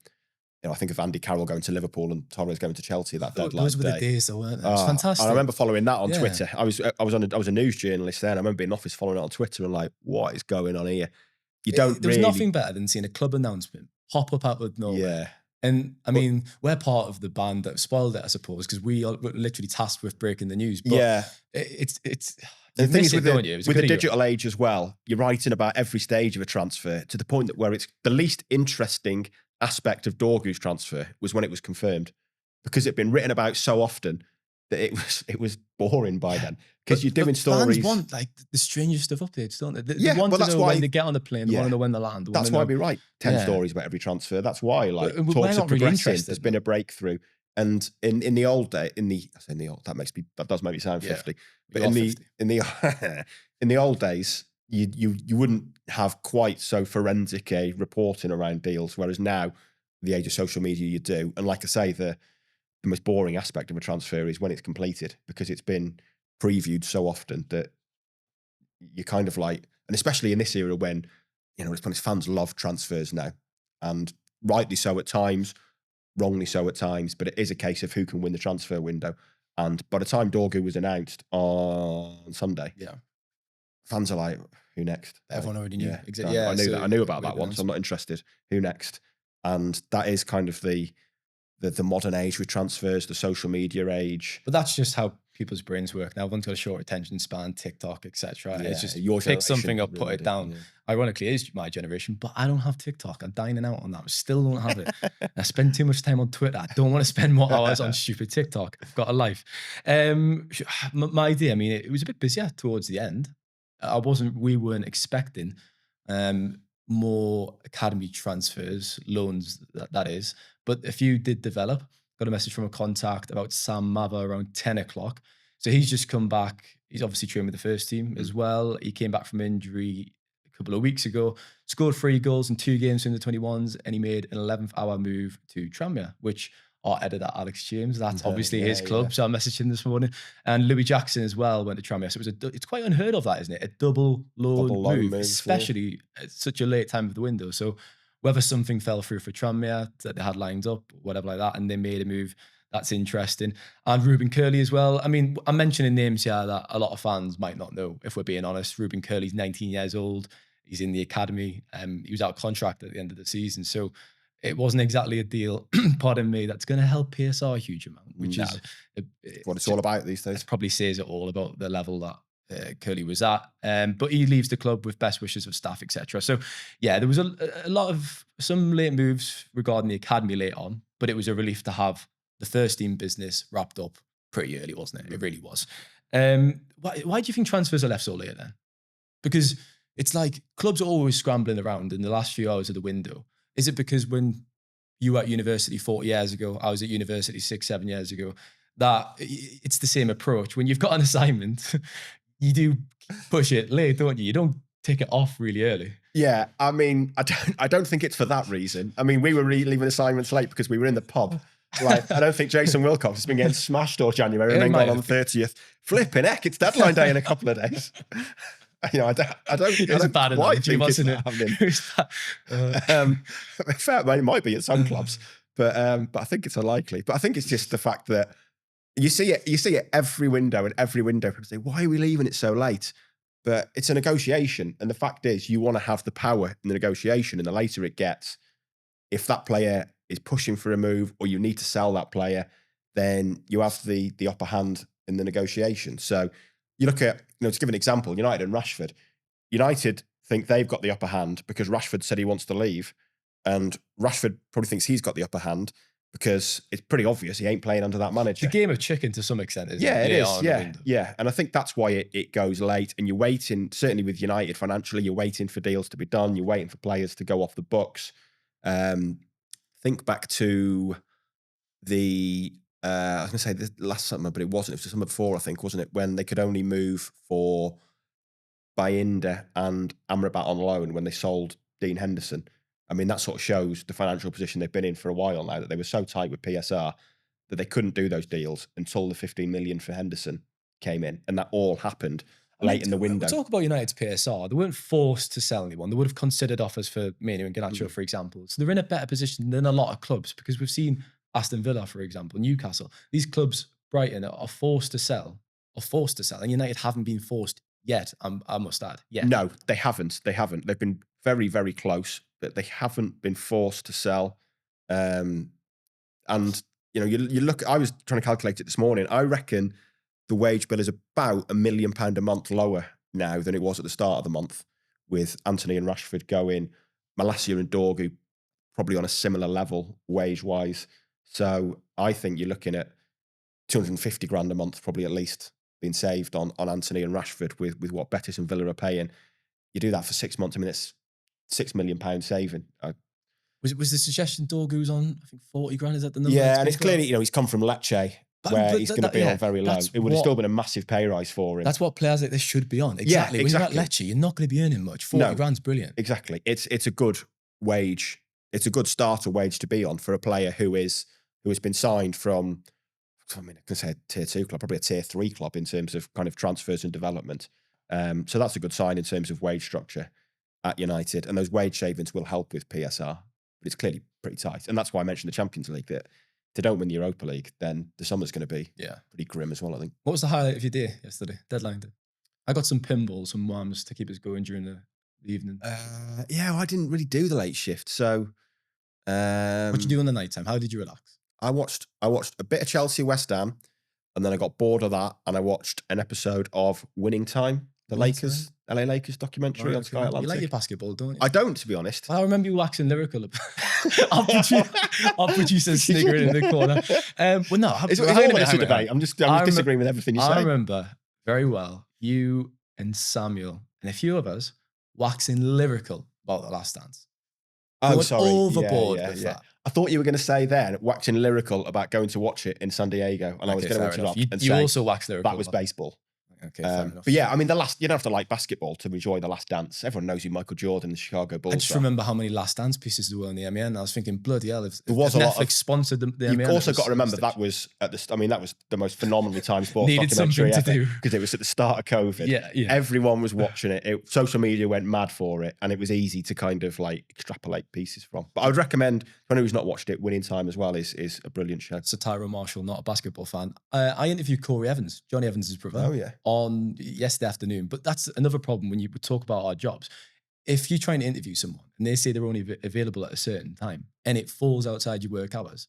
I think of Andy Carroll going to Liverpool and Torres going to Chelsea that deadline. Those were the days, though, weren't they? It was fantastic. I remember following that on Twitter. I was a news journalist then. I remember being in office following it on Twitter and like, what is going on here? There was nothing better than seeing a club announcement pop up out of nowhere. Yeah. And I mean, we're part of the band that spoiled it, I suppose, because we are literally tasked with breaking the news. But it's the thing is with the digital era. age as well, you're writing about every stage of a transfer to the point that where it's the least interesting aspect of Dorgu's transfer was when it was confirmed, because it'd been written about so often that it was boring by then. Because you're doing stories. Fans want like the strangest of updates, don't they? They want to know when they get on the plane. They want to know when they land. That's why we write 10 stories about every transfer. That's why talks are progressing. There's been a breakthrough. And in the old day, that does make me sound 50. But in the old days, you wouldn't have quite so forensic a reporting around deals. Whereas now, the age of social media, you do. And like I say, the most boring aspect of a transfer is when it's completed, because it's been previewed so often that you kind of like, and especially in this era when, let's be honest, fans love transfers now, and rightly so at times, wrongly so at times, but it is a case of who can win the transfer window. And by the time Dorgu was announced on Sunday, fans are like, who next? Everyone already knew. Yeah, exactly. I knew about that one, so I'm not interested. Who next? And that is kind of the modern age with transfers, the social media age. But that's just how people's brains work now. Everyone's got a short attention span, TikTok, etc. Yeah, it's just pick something up, put it down. Yeah. Ironically, it is my generation, but I don't have TikTok. I'm dining out on that. I still don't have it. I spend too much time on Twitter. I don't want to spend more hours on stupid TikTok. I've got a life. My idea, I mean, it was a bit busier towards the end. We weren't expecting more academy transfers, loans, that is. But a few did develop. Got a message from a contact about Sam Mava around 10 o'clock. So he's just come back. He's obviously trained with the first team as well. He came back from injury a couple of weeks ago, scored 3 goals in 2 games in the 21s, and he made an 11th hour move to Tranmere, which our editor, Alex James, that's obviously his club. Yeah. So I messaged him this morning. And Louis Jackson as well went to Tranmere. So it's quite unheard of that, isn't it? A double loan move, especially at such a late time of the window. So whether something fell through for Tranmere that they had lined up, whatever like that, and they made a move, that's interesting. And Ruben Curley as well. I mean, I'm mentioning names here that a lot of fans might not know, if we're being honest. Ruben Curley's 19 years old. He's in the academy. He was out of contract at the end of the season. So it wasn't exactly a deal, pardon me, that's going to help PSR a huge amount, which No. is What it's all about these days. it probably says it all about the level that Curly was at. But he leaves the club with best wishes of staff, etc. So, yeah, there was a lot of some late moves regarding the academy late on, but it was a relief to have the first team business wrapped up pretty early, wasn't it? It really was. Why do you think transfers are left so late then? Because it's like clubs are always scrambling around in the last few hours of the window. Is it because when you were at university 40 years ago, I was at university 6-7 years ago, that it's the same approach? When you've got an assignment, you do push it late, don't you? You don't take it off really early. Yeah, I mean, I don't think it's for that reason. I mean, we were leaving assignments late because we were in the pub. Like, I don't think Jason Wilcox has been getting smashed all January and then gone on the 30th. Flipping heck, it's deadline day in a couple of days. You know, I don't bad quite think it's wasn't happening. Fair, it might be at some clubs, but I think it's unlikely. But I think it's just the fact that you see it every window, and every window people say, "Why are we leaving it so late?" But it's a negotiation, and the fact is, you want to have the power in the negotiation, and the later it gets, if that player is pushing for a move or you need to sell that player, then you have the upper hand in the negotiation. So you look at, to give an example, United and Rashford. United think they've got the upper hand because Rashford said he wants to leave, and Rashford probably thinks he's got the upper hand because it's pretty obvious he ain't playing under that manager. It's a game of chicken to some extent, isn't it? Yeah, it is. Yeah. And I think that's why it goes late. And you're waiting, certainly with United financially, you're waiting for deals to be done. You're waiting for players to go off the books. Think back to I was going to say the last summer, but it wasn't. It was the summer before, I think, wasn't it? When they could only move for Bayinda and Amrabat on loan when they sold Dean Henderson. I mean, that sort of shows the financial position they've been in for a while now, that they were so tight with PSR that they couldn't do those deals until the 15 million for Henderson came in. And that all happened late in the window. We'll talk about United's PSR. They weren't forced to sell anyone. They would have considered offers for Manu and Garnacho, for example. So they're in a better position than a lot of clubs, because we've seen Aston Villa, for example, Newcastle. These clubs, Brighton, are forced to sell, and United haven't been forced yet, I must add. Yet. No, they haven't. They've been very, very close, but they haven't been forced to sell. And, you look, I was trying to calculate it this morning. I reckon the wage bill is about £1 million a month lower now than it was at the start of the month, with Anthony and Rashford going, Malacia and Dorgu probably on a similar level wage-wise. So I think you're looking at 250 grand a month, probably at least, being saved on Anthony and Rashford with what Betis and Villa are paying. You do that for 6 months, I mean, it's £6 million saving. Was the suggestion Dorgu's on, I think, 40 grand? Is that the number? Yeah, and it's clearly, he's come from Lecce, where he's going to be on very low. It would have still been a massive pay rise for him. That's what players like this should be on. Exactly. When you're at Lecce, you're not going to be earning much. 40 grand's brilliant. Exactly. It's a good wage. It's a good starter wage to be on for a player who has been signed from, I can say a tier 2 club, probably a tier 3 club in terms of kind of transfers and development. So that's a good sign in terms of wage structure at United. And those wage savings will help with PSR, but it's clearly pretty tight. And that's why I mentioned the Champions League, that if they don't win the Europa League, then the summer's going to be pretty grim as well, I think. What was the highlight of your day yesterday, deadline day? I got some pinballs, some whams to keep us going during the evening. I didn't really do the late shift. So what did you do on the night time? How did you relax? I watched a bit of Chelsea West Ham, and then I got bored of that, and I watched an episode of Winning Time, the LA Lakers documentary on Sky Atlantic. You like your basketball, don't you? I don't, to be honest. I remember you waxing lyrical. Our producer sniggering in the corner. Well, no, it's always a debate. I'm just disagreeing with everything you say. I remember very well you and Samuel and a few of us waxing lyrical about The Last Dance. Oh, sorry. Overboard with that. I thought you were going to say then, waxing lyrical about going to watch it in San Diego, and I was going to interrupt and say also waxed lyrical. That was baseball. Okay, fair enough. But yeah, I mean, you don't have to like basketball to enjoy The Last Dance. Everyone knows who Michael Jordan and the Chicago Bulls are. I just remember how many Last Dance pieces there were in the MEN. I was thinking, bloody hell, if Netflix sponsored the MEN. You've also got to remember that was that was the most phenomenally timed sports documentary ever, because it was at the start of COVID. Yeah. Everyone was watching it. Social media went mad for it, and it was easy to kind of like extrapolate pieces from. But I would recommend, for anyone who's not watched it, Winning Time as well is a brilliant show. So Tyrone Marshall, not a basketball fan. I interviewed Corey Evans, Johnny Evans' brother, on yesterday afternoon. But that's another problem when you talk about our jobs. if you're trying to interview someone and they say they're only available at a certain time and it falls outside your work hours,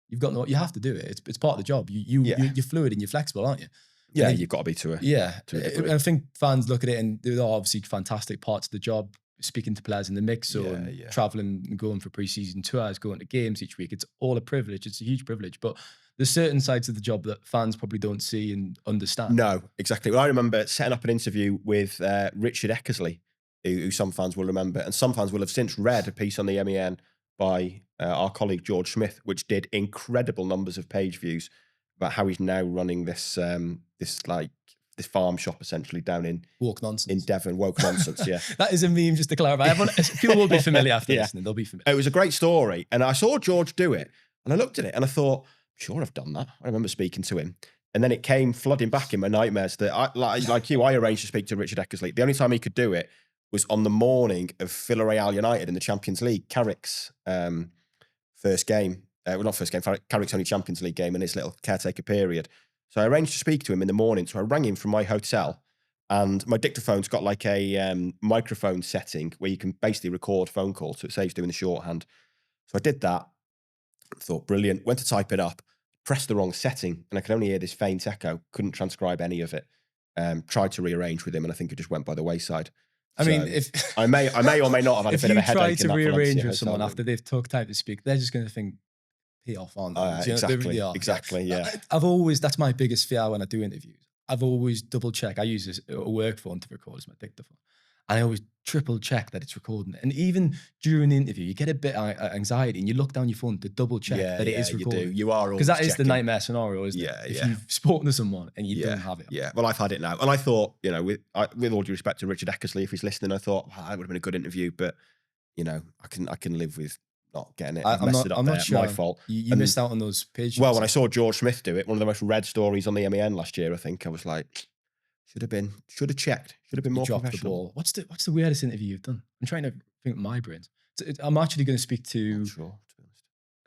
you have to do it. It's part of the job. You're fluid and you're flexible, aren't you? Yeah, think, you've got to be to a and degree. I think fans look at it and there are obviously fantastic parts of the job, speaking to players in the mix, or traveling and going for pre-season tours, going to games each week. It's all a privilege. It's a huge privilege, but there's certain sides of the job that fans probably don't see and understand. No, exactly. Well, I remember setting up an interview with Richard Eckersley, who some fans will remember, and some fans will have since read a piece on the MEN by our colleague George Smith, which did incredible numbers of page views about how he's now running this this farm shop essentially down in Woke nonsense in Devon. Woke nonsense, yeah. That is a meme, just to clarify. Everyone, people will be familiar after listening. They'll be familiar. It was a great story, and I saw George do it, and I looked at it, and I thought, sure, I've done that. I remember speaking to him. And then it came flooding back in my nightmares that, like you, I arranged to speak to Richard Eckersley. The only time he could do it was on the morning of Villarreal United in the Champions League, Carrick's first game. Well, not first game, Carrick's only Champions League game in his little caretaker period. So I arranged to speak to him in the morning. So I rang him from my hotel, and my dictaphone's got like a microphone setting where you can basically record phone calls, so it saves doing the shorthand. So I did that. Thought, brilliant. Went to type it up, pressed the wrong setting, and I could only hear this faint echo. Couldn't transcribe any of it. Tried to rearrange with him, and I think it just went by the wayside. I mean, if I may or may not have had a bit of a headache. If you try to rearrange with someone after they've took time to speak, they're just going to think, pee off on. Exactly. Yeah. I've always, that's my biggest fear when I do interviews. I've always double check. I use a work phone to record as my dictaphone. And I always triple check that it's recording. And even during the interview, you get a bit of anxiety and you look down your phone to double check that it is recording. You do. You are always because that is checking. the nightmare scenario, isn't it? If you've spoken to someone and you don't have it. Yeah. Well, I've had it now. And I thought, with all due respect to Richard Eckersley, if he's listening, I thought, that would have been a good interview. But, I can live with not getting it. I'm not sure. My fault. You missed out on those pages. Well, when I saw George Smith do it, one of the most read stories on the MEN last year, I think, I was like, should have checked, should have been more professional. What's the weirdest interview you've done? I'm trying to think of my brains. I'm actually going to speak to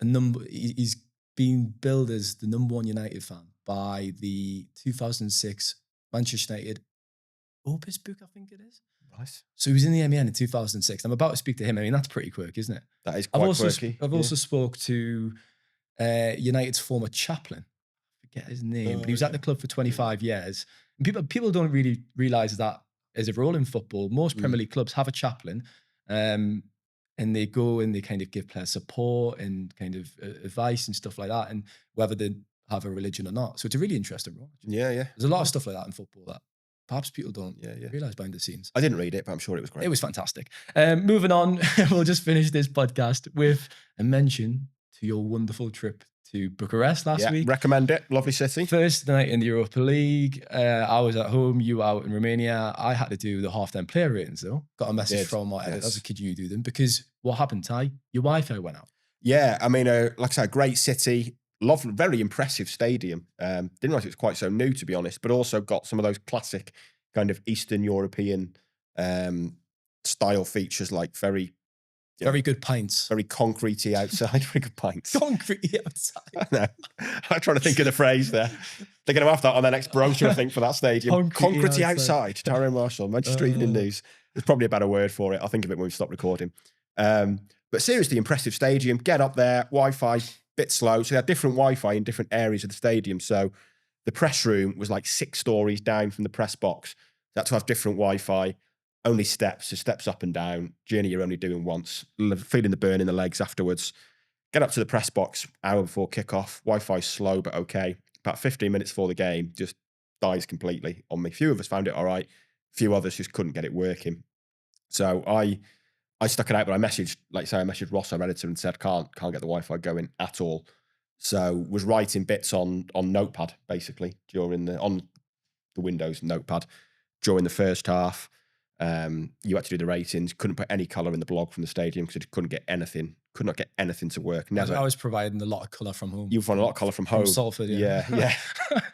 a number. He's been billed as the #1 United fan by the 2006 Manchester United Opus book, I think it is. Nice. So he was in the MEN in 2006. I'm about to speak to him. I mean, that's pretty quirky, isn't it? That is quite quirky. I've also spoke to United's former chaplain. I forget his name, but he was at the club for 25 years. And people don't really realise that as a role in football. Most Premier League clubs have a chaplain, and they go and they kind of give players support and kind of advice and stuff like that, and whether they have a religion or not. So it's a really interesting role. Yeah. There's a lot of stuff like that in football that perhaps people don't realise behind the scenes. I didn't read it, but I'm sure it was great. It was fantastic. Moving on, we'll just finish this podcast with a mention to your wonderful trip to Bucharest last week. Recommend it. Lovely city. First night in the Europa League. I was at home, you were out in Romania. I had to do the half-time player ratings though. Got a message from my editor. As a kid, you do them because what happened, Ty? Your Wi-Fi went out. Yeah, I mean, like I said, great city. Lovely, very impressive stadium. Didn't realize it was quite so new, to be honest, but also got some of those classic kind of Eastern European style features, like very good pints. Very concretey outside. Very good pints. Concretey outside. I know. I'm trying to think of the phrase there. They're going to have that on their next brochure, I think, for that stadium. Concretey outside. Tyrone Marshall, Manchester Evening News. There's probably a better word for it. I'll think of it when we stop recording. But seriously, impressive stadium. Get up there. Wi-Fi, bit slow. So they had different Wi-Fi in different areas of the stadium. So the press room was like 6 stories down from the press box. They had to have different Wi-Fi. Only steps, so steps up and down. Journey you're only doing once. Feeling the burn in the legs afterwards. Get up to the press box hour before kickoff. Wi-Fi slow, but okay. About 15 minutes before the game, just dies completely on me. A few of us found it all right. A few others just couldn't get it working. So I stuck it out, but I messaged Ross, our editor, and said, can't get the Wi-Fi going at all. So was writing bits on Notepad, basically, on the Windows Notepad during the first half. You had to do the ratings. Couldn't put any colour in the blog from the stadium because it could not get anything to work. Never. I was providing a lot of colour from home. You found a lot of colour from home. From Salford, yeah.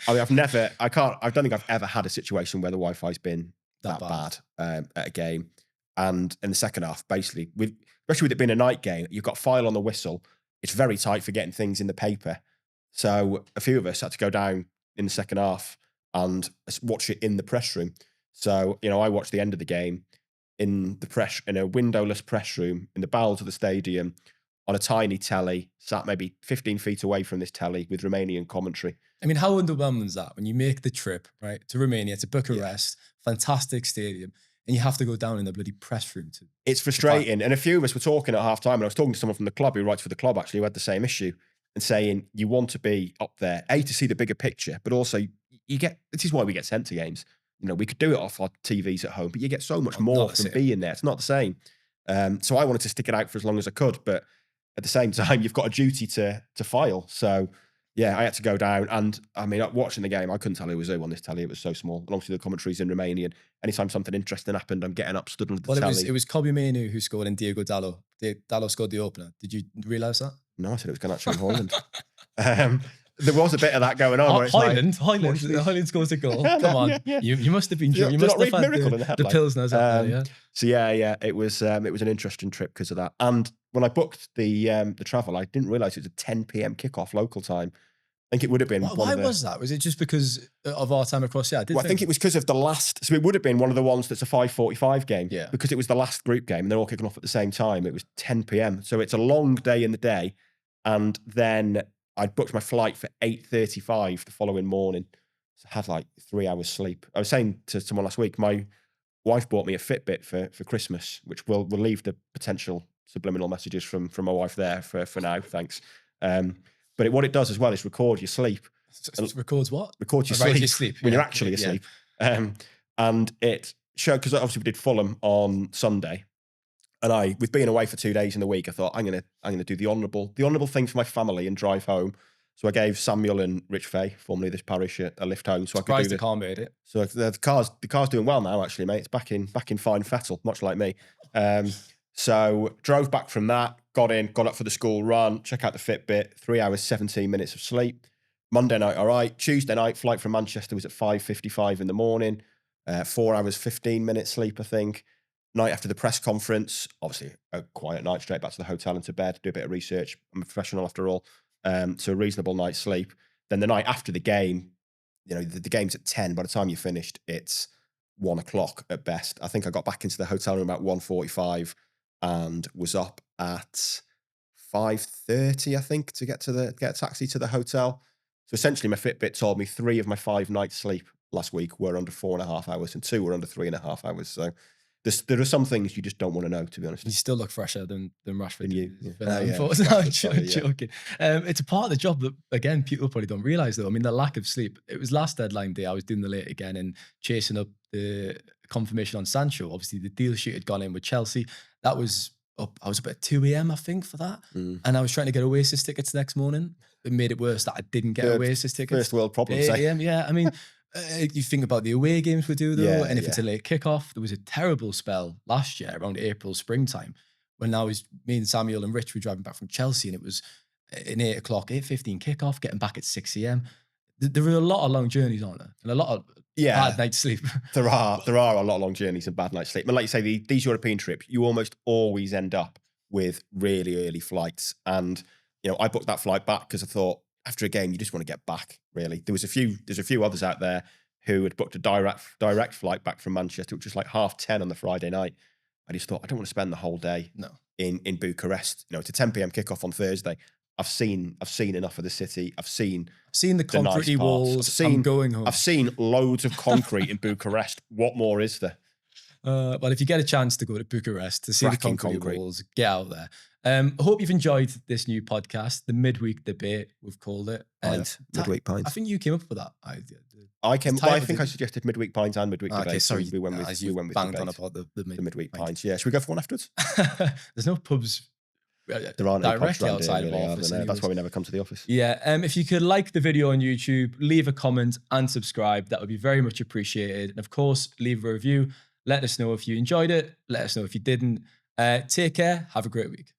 I mean, I don't think I've ever had a situation where the Wi-Fi's been that bad at a game. And in the second half, basically, especially with it being a night game, you've got file on the whistle. It's very tight for getting things in the paper. So a few of us had to go down in the second half and watch it in the press room. So, I watched the end of the game in a windowless press room in the bowels of the stadium on a tiny telly, sat maybe 15 feet away from this telly with Romanian commentary. I mean, how underwhelming is that when you make the trip, right, to Romania, to Bucharest, fantastic stadium, and you have to go down in the bloody press room to... It's frustrating. And a few of us were talking at half time, and I was talking to someone from the club who writes for the club, actually, who had the same issue, and saying you want to be up there, A, to see the bigger picture, but also this is why we get sent to games. You know, we could do it off our TVs at home, but you get so much more from being there. It's not the same. So I wanted to stick it out for as long as I could, but at the same time, you've got a duty to file. So yeah, I had to go down, and I mean, watching the game, I couldn't tell who was who on this telly. It was so small. And obviously the commentary's in Romanian. Anytime something interesting happened, I'm getting up, stood under the telly. It was Kobe Mainoo who scored and Diego Dallo. Dallo scored the opener. Did you realise that? No, I said it was Garnacho and Hoyland. There was a bit of that going on. Hoyland scores a goal. Come on, yeah. You must have been drunk. You must have had the Pilsners out there, yeah. So yeah, it was an interesting trip because of that. And when I booked the travel, I didn't realise it was a 10 p.m. kickoff local time. I think it would have been. Why was that? Was it just because of our time across? Yeah, I think it was because of the last. So it would have been one of the ones that's a 5:45 game. Yeah. Because it was the last group game and they're all kicking off at the same time. It was 10 p.m. So it's a long day in the day, and then I'd booked my flight for 8:35 the following morning. So I had like 3 hours sleep. I was saying to someone last week, my wife bought me a Fitbit for Christmas, which will leave the potential subliminal messages from my wife there for now. Thanks. But what it does as well is record your sleep. Records what? Records your sleep when you're actually asleep. And it showed, because obviously we did Fulham on Sunday, and with being away for 2 days in the week, I thought I'm gonna do the honourable thing for my family and drive home. So I gave Samuel and Rich Fay, formerly this parish, a lift home. So surprised I could do the car made it. So the car's doing well now, actually, mate. It's back in fine fettle, much like me. So drove back from that, got up for the school run, check out the Fitbit, 3 hours, 17 minutes of sleep. Monday night, all right. Tuesday night, flight from Manchester was at 5:55 in the morning. 4 hours, 15 minutes sleep, I think. Night after the press conference, obviously a quiet night, straight back to the hotel and to bed, do a bit of research. I'm a professional after all. So a reasonable night's sleep. Then the night after the game, you know, the game's at 10. By the time you finished, it's 1 o'clock at best. I think I got back into the hotel room about 1:45 and was up at 5:30, I think, to get a taxi to the hotel. So essentially my Fitbit told me 3 of my 5 nights sleep last week were under 4.5 hours and 2 were under 3.5 hours. So there are some things you just don't want to know, to be honest. You still look fresher than Rashford. Than you. Joking. It's a part of the job that, again, people probably don't realise, though. I mean, the lack of sleep. It was last deadline day. I was doing the late again and chasing up the confirmation on Sancho. Obviously, the deal sheet had gone in with Chelsea. That was up. I was up at 2 a.m., I think, for that. And I was trying to get Oasis tickets the next morning. It made it worse that I didn't get Oasis tickets. First world problems. 8 a.m., yeah. I mean... you think about the away games we do, though, and if it's a late kickoff, there was a terrible spell last year around April, springtime, when me and Samuel and Rich were driving back from Chelsea, and it was an 8 o'clock, 8:15 kickoff, getting back at 6 a.m. There were a lot of long journeys on there, and a lot of bad night's sleep. There are a lot of long journeys and bad night's sleep. And like you say, these European trips, you almost always end up with really early flights. And you know, I booked that flight back because I thought, after a game, you just want to get back, really. There's a few others out there who had booked a direct flight back from Manchester, which was like 10:30 on the Friday night. I just thought, I don't want to spend the whole day in Bucharest. You know, it's a 10 p.m. kickoff on Thursday. I've seen enough of the city. I've seen the concrete walls. I'm going home. I've seen loads of concrete in Bucharest. What more is there? But if you get a chance to go to Bucharest to see the concrete walls, get out there. I hope you've enjoyed this new podcast, the Midweek Debate, we've called it. Midweek Pints. I think you came up with that. I think I suggested Midweek Pints and Midweek Debate. Okay, sorry. We went with banged debate. on about the Midweek Pints. Yeah, should we go for one afterwards? There's no pubs there aren't directly any pubs outside of really, office. That's why we never come to the office. Yeah, if you could like the video on YouTube, leave a comment and subscribe. That would be very much appreciated. And of course, leave a review. Let us know if you enjoyed it. Let us know if you didn't. Take care. Have a great week.